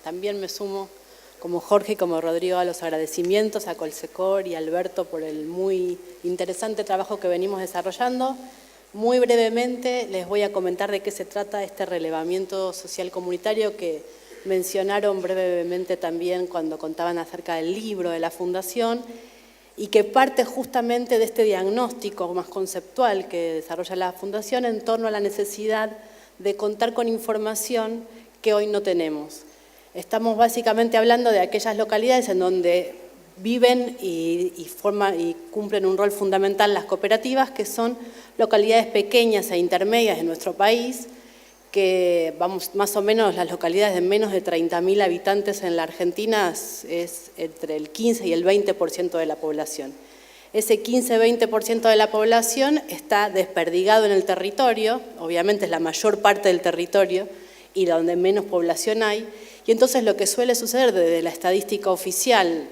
También me sumo, como Jorge y como Rodrigo, a los agradecimientos a Colsecor y a Alberto por el muy interesante trabajo que venimos desarrollando. Muy brevemente les voy a comentar de qué se trata este relevamiento social comunitario que mencionaron brevemente también cuando contaban acerca del libro de la Fundación y que parte justamente de este diagnóstico más conceptual que desarrolla la Fundación en torno a la necesidad de contar con información que hoy no tenemos. Estamos básicamente hablando de aquellas localidades en donde viven y cumplen un rol fundamental las cooperativas, que son localidades pequeñas e intermedias de nuestro país, que vamos, más o menos las localidades de menos de 30.000 habitantes en la Argentina es entre el 15 y el 20% de la población. Ese 15-20% de la población está desperdigado en el territorio, obviamente es la mayor parte del territorio y donde menos población hay. Y entonces lo que suele suceder desde la estadística oficial,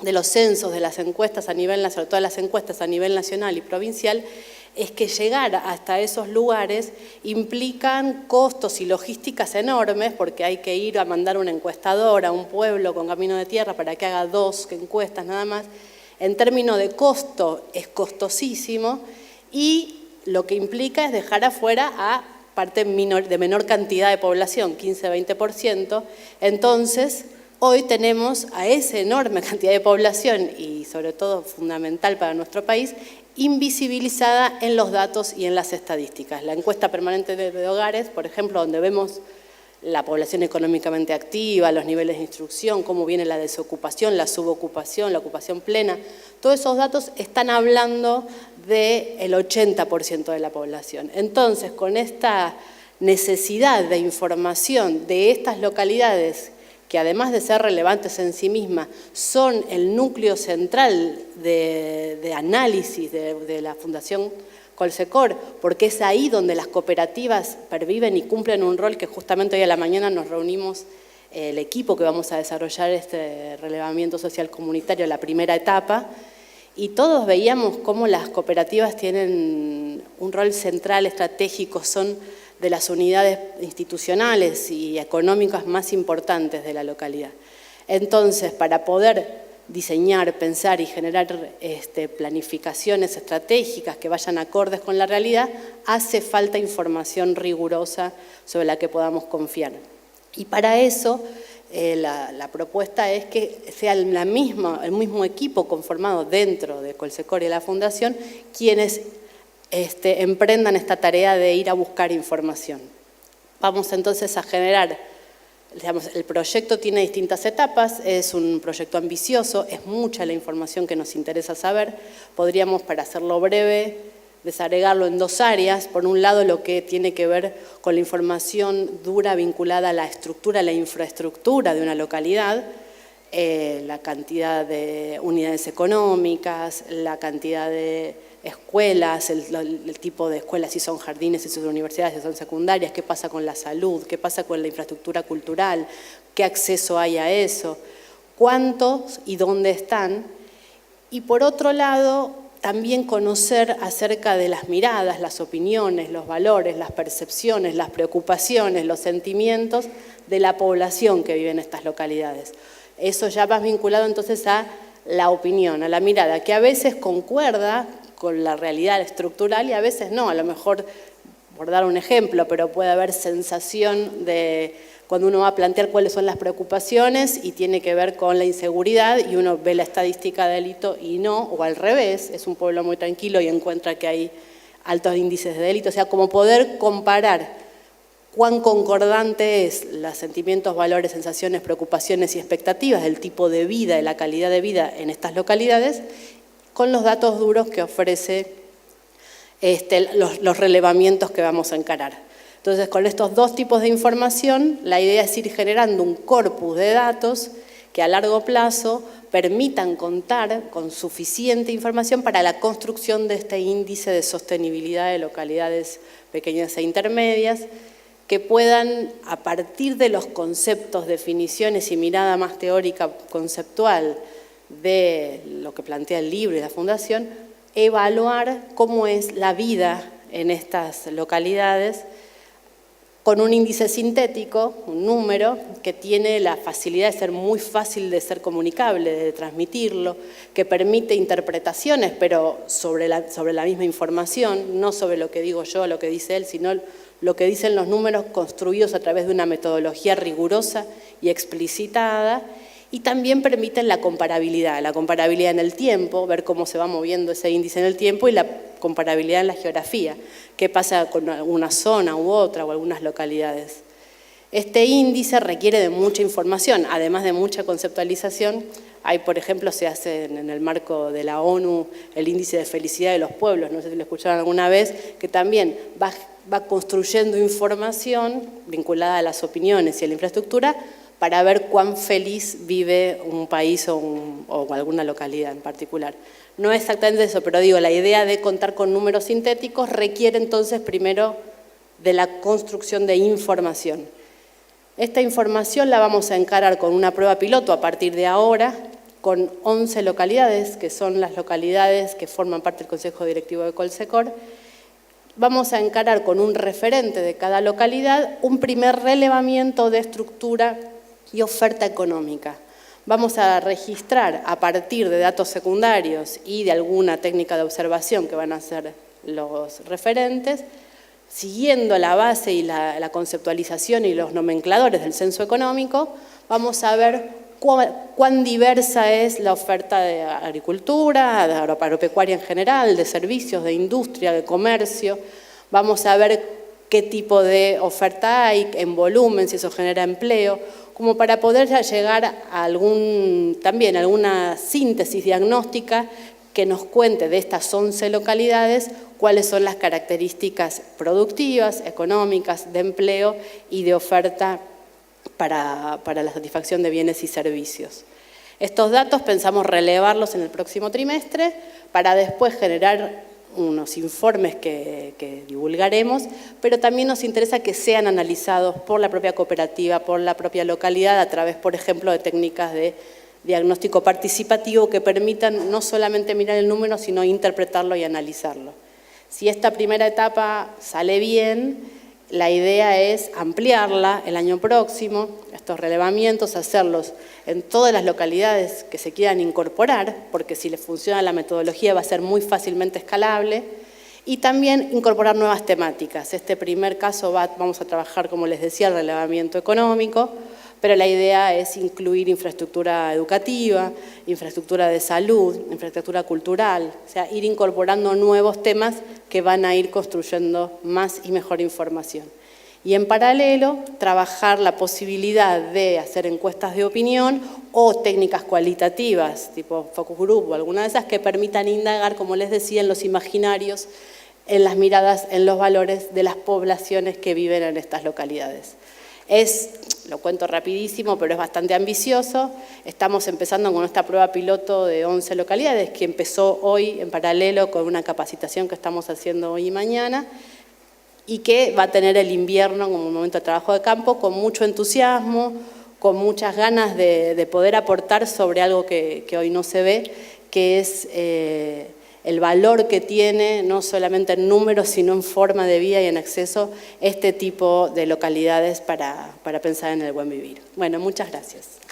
de los censos, de las encuestas a nivel nacional, todas las encuestas a nivel nacional y provincial, es que llegar hasta esos lugares implican costos y logísticas enormes, porque hay que ir a mandar un encuestador a un pueblo con camino de tierra para que haga 2 encuestas nada más. En términos de costo es costosísimo y lo que implica es dejar afuera a parte de menor cantidad de población, 15-20%, entonces hoy tenemos a esa enorme cantidad de población y sobre todo fundamental para nuestro país, invisibilizada en los datos y en las estadísticas. La encuesta permanente de hogares, por ejemplo, donde vemos la población económicamente activa, los niveles de instrucción, cómo viene la desocupación, la subocupación, la ocupación plena, todos esos datos están hablando del 80% de la población. Entonces, con esta necesidad de información de estas localidades, que además de ser relevantes en sí mismas, son el núcleo central de análisis de la Fundación Colsecor, porque es ahí donde las cooperativas perviven y cumplen un rol que justamente hoy a la mañana nos reunimos el equipo que vamos a desarrollar este relevamiento social comunitario, la primera etapa, y todos veíamos cómo las cooperativas tienen un rol central, estratégico, son de las unidades institucionales y económicas más importantes de la localidad. Entonces, para poder diseñar, pensar y generar planificaciones estratégicas que vayan acordes con la realidad, hace falta información rigurosa sobre la que podamos confiar. Y para eso, la propuesta es que sea el mismo equipo conformado dentro de Colsecor y la Fundación quienes emprendan esta tarea de ir a buscar información. Vamos entonces a generar, digamos, el proyecto tiene distintas etapas, es un proyecto ambicioso, es mucha la información que nos interesa saber. Podríamos, para hacerlo breve, desagregarlo en 2 áreas. Por un lado, lo que tiene que ver con la información dura vinculada a la estructura, a la infraestructura de una localidad, la cantidad de unidades económicas, la cantidad de escuelas, el tipo de escuelas, si son jardines, si son universidades, si son secundarias, qué pasa con la salud, qué pasa con la infraestructura cultural, qué acceso hay a eso, cuántos y dónde están. Y por otro lado, también conocer acerca de las miradas, las opiniones, los valores, las percepciones, las preocupaciones, los sentimientos de la población que vive en estas localidades. Eso ya va vinculado entonces a la opinión, a la mirada, que a veces concuerda con la realidad estructural y a veces no. A lo mejor, por dar un ejemplo, pero puede haber sensación de cuando uno va a plantear cuáles son las preocupaciones y tiene que ver con la inseguridad y uno ve la estadística de delito y no, o al revés, es un pueblo muy tranquilo y encuentra que hay altos índices de delito. O sea, como poder comparar cuán concordante es los sentimientos, valores, sensaciones, preocupaciones y expectativas del tipo de vida, de la calidad de vida en estas localidades, con los datos duros que ofrece los relevamientos que vamos a encarar. Entonces, con estos 2 tipos de información, la idea es ir generando un corpus de datos que a largo plazo permitan contar con suficiente información para la construcción de este índice de sostenibilidad de localidades pequeñas e intermedias, que puedan, a partir de los conceptos, definiciones y mirada más teórica conceptual de lo que plantea el libro y la Fundación, evaluar cómo es la vida en estas localidades con un índice sintético, un número, que tiene la facilidad de ser muy fácil de ser comunicable, de transmitirlo, que permite interpretaciones, pero sobre la misma información, no sobre lo que digo yo, lo que dice él, sino lo que dicen los números construidos a través de una metodología rigurosa y explicitada, y también permiten la comparabilidad en el tiempo, ver cómo se va moviendo ese índice en el tiempo, y la comparabilidad en la geografía, qué pasa con alguna zona u otra o algunas localidades. Este índice requiere de mucha información, además de mucha conceptualización. Hay, por ejemplo, se hace en el marco de la ONU el índice de felicidad de los pueblos, no sé si lo escucharon alguna vez, que también va construyendo información vinculada a las opiniones y a la infraestructura para ver cuán feliz vive un país o alguna localidad en particular. No es exactamente eso, pero digo, la idea de contar con números sintéticos requiere entonces primero de la construcción de información. Esta información la vamos a encarar con una prueba piloto a partir de ahora, con 11 localidades, que son las localidades que forman parte del Consejo Directivo de Colsecor. Vamos a encarar con un referente de cada localidad un primer relevamiento de estructura y oferta económica. Vamos a registrar a partir de datos secundarios y de alguna técnica de observación que van a ser los referentes, siguiendo la base y la conceptualización y los nomencladores del censo económico, vamos a ver cuán diversa es la oferta de agricultura, de agropecuaria en general, de servicios, de industria, de comercio. Vamos a ver qué tipo de oferta hay, en volumen, si eso genera empleo, como para poder llegar a alguna síntesis diagnóstica que nos cuente de estas 11 localidades cuáles son las características productivas, económicas, de empleo y de oferta para la satisfacción de bienes y servicios. Estos datos pensamos relevarlos en el próximo trimestre para después generar unos informes que divulgaremos, pero también nos interesa que sean analizados por la propia cooperativa, por la propia localidad, a través, por ejemplo, de técnicas de diagnóstico participativo que permitan no solamente mirar el número, sino interpretarlo y analizarlo. Si esta primera etapa sale bien, la idea es ampliarla el año próximo, estos relevamientos, hacerlos en todas las localidades que se quieran incorporar, porque si les funciona la metodología va a ser muy fácilmente escalable, y también incorporar nuevas temáticas. Este primer caso vamos a trabajar, como les decía, el relevamiento económico, pero la idea es incluir infraestructura educativa, infraestructura de salud, infraestructura cultural, o sea, ir incorporando nuevos temas que van a ir construyendo más y mejor información. Y en paralelo, trabajar la posibilidad de hacer encuestas de opinión o técnicas cualitativas, tipo focus group o alguna de esas, que permitan indagar, como les decía, en los imaginarios, en las miradas, en los valores de las poblaciones que viven en estas localidades. Lo cuento rapidísimo, pero es bastante ambicioso. Estamos empezando con esta prueba piloto de 11 localidades que empezó hoy en paralelo con una capacitación que estamos haciendo hoy y mañana, y que va a tener el invierno como un momento de trabajo de campo con mucho entusiasmo, con muchas ganas de poder aportar sobre algo que hoy no se ve, que es el valor que tiene, no solamente en números, sino en forma de vida y en acceso, este tipo de localidades para pensar en el buen vivir. Bueno, muchas gracias.